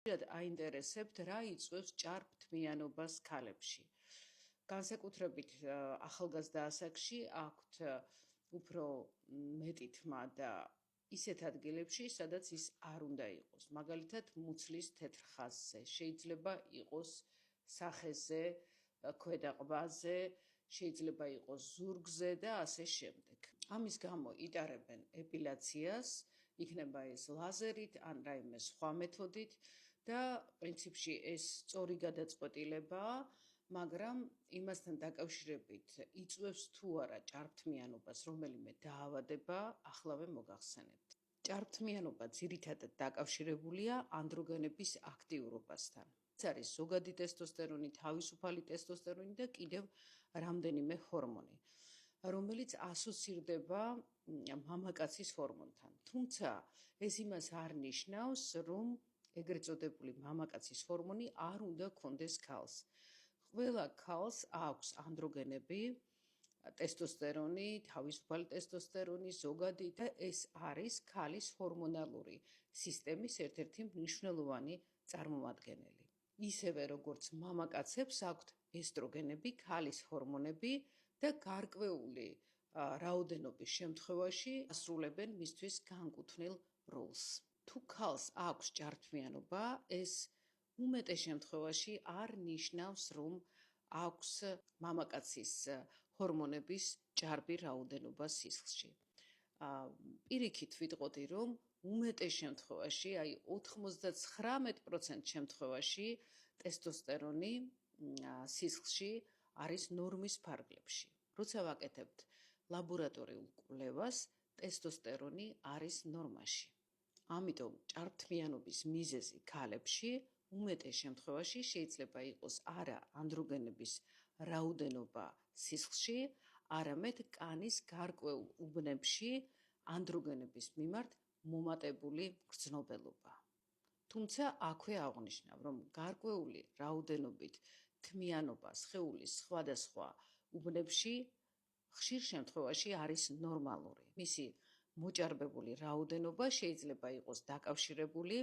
აინტერესებთ რა იწვევს ჭარბთმიანობას ქალებში. განსაკუთრებით ახალგაზრდა ასაკში აქვთ უფრო მეტი თმა და ისეთ ადგილებში, სადაც ის არ უნდა იყოს. მაგალითად, მუცლის თეთრ ხაზზე, შეიძლება იყოს სახეზე, ქვედა ყბაზე, შეიძლება იყოს ზურგზე და ასე შემდეგ. ამის გამო იტარებენ ეპილაციას, იქნება ეს ლაზერით ან რაიმე სხვა მეთოდით და პრინციპში ეს სწორი გადაწყვეტილებაა, მაგრამ იმასთან დაკავშირებით იწვევს თუ არა ჭარბთმიანობას რომელიმე დაავადება, ახლავე მოგახსენებთ. ჭარბთმიანობა ძირითადად დაკავშირებულია ანდროგენების აქტიურობასთან. ეს არის ზოგადი ტესტოსტერონი, თავისუფალი ტესტოსტერონი და კიდევ რამდენიმე ჰორმონი, რომელიც ასოცირდება მამაკაცის ჰორმონთან. თუმცა ეს იმას არ ნიშნავს, რომ ეგრეთ წოდებული მამაკაცის ჰორმონი არ უნდა ქონდეს ქალს. ყველა ქალს აქვს ანდროგენები, ტესტოსტერონი, თავისუფალი ტესტოსტერონი, ზოგადი და ეს არის ქალის ჰორმონალური სისტემის ერთ-ერთი მნიშვნელოვანი წარმომადგენელი. ისევე როგორც მამაკაცებს აქვთ ესტროგენები, ქალის ჰორმონები და გარკვეული რაოდენობის შემთხვევაში ასრულებენ მისთვის განკუთვნილ როლს. თუ ქალს აქვს ჭარბთმიანობა, ეს უმეტეს შემთხვევაში არ ნიშნავს, რომ აქვს მამაკაცის ჰორმონების ჭარბი რაოდენობა სისხლში. პირიქით ვიტყოდი, რომ უმეტეს შემთხვევაში, აი 99% შემთხვევაში ტესტოსტერონი სისხლში არის ნორმის ფარგლებში. როცა ვაკეთებთ ლაბორატორიულ კვლევას, ტესტოსტერონი არის ნორმაში. ამიტომ ჭარბთმიანობის მიზეზი ქალებში უმეტეს შემთხვევაში შეიძლება იყოს არა ანდროგენების რაოდენობა სისხლში, არამედ კანის გარკვეულ უბნებში ანდროგენების მიმართ მომატებული გრძნობელობა. თუმცა აქვე აღვნიშნავ, რომ გარკვეული რაოდენობით თმიანობა სხეულის სხვადასხვა უბნებში ხშირ შემთხვევაში არის ნორმალური. მისი მოჭარბებული რაოდენობა შეიძლება იყოს დაკავშირებული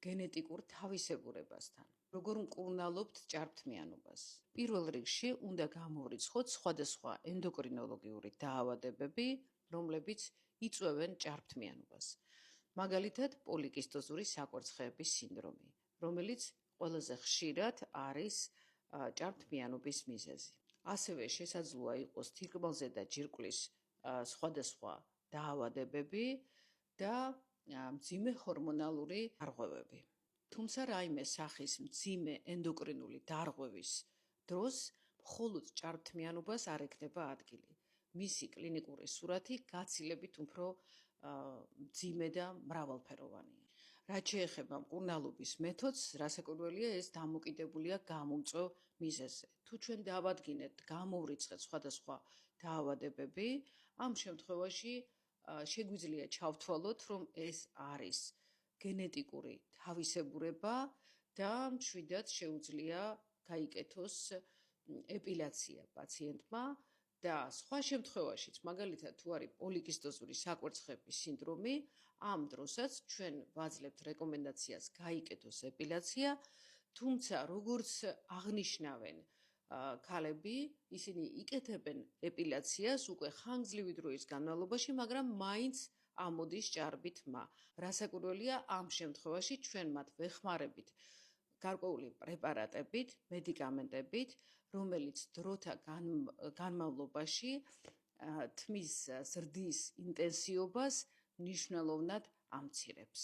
გენეტიკურ თავისებურებასთან. როგორ მკურნალობთ ჭარბთმიანობას? პირველ რიგში უნდა გამოვრიცხოთ სხვადასხვა ენდოკრინოლოგიური დაავადებები, რომლებიც იწვევენ ჭარბთმიანობას. მაგალითად, პოლიკისტოზური საკვერცხეების სინდრომი, რომელიც ყველაზე ხშირად არის ჭარბთმიანობის მიზეზი. ასევე შესაძლოა იყოს თირკმელზე და ჯირკვლის სხვადასხვა დაავადებები და მძიმე ჰორმონალური დარღვევები. თუმცა რაიმე სახის მძიმე ენდოკრინული დარღვევის დროს მხოლოდ ჭარბთმიანობას არ ექნება ადგილი. მისი კლინიკური სურათი გაცილებით უფრო მძიმე და მრავალფეროვანია. რაც შეეხება მკურნალობის მეთოდს, რასაკვირველია, ეს დამოკიდებულია გამომწვევ მიზეზზე. თუ ჩვენ დავადგინეთ, გამოვრიცხეთ სხვადასხვა დაავადებები, ამ შემთხვევაში შეგვიძლია ჩავთვალოთ, რომ ეს არის გენეტიკური თავისებურება და მშვიდად შეუძლია გაიკეთოს ეპილაცია პაციენტმა და სხვა შემთხვევაშიც, მაგალითად, თუ არის პოლიკისტოზური საკვერცხეების სინდრომი, ამ დროსაც ჩვენ ვაძლევთ რეკომენდაციას გაიკეთოს ეპილაცია, თუმცა როგორც აღნიშნავენ ქალები, ისინი იკეთებენ ეპილაციას უკვე ხანგრძლივი დროის განმავლობაში, მაგრამ მაინც ამოდის ჭარბი თმა. რასაკვირველია, ამ შემთხვევაში ჩვენ მათ ვეხმარებით გარკვეული პრეპარატებით, მედიკამენტებით, რომელიც დროთა განმავლობაში თმის ზრდის ინტენსივობას მნიშვნელოვნად ამცირებს.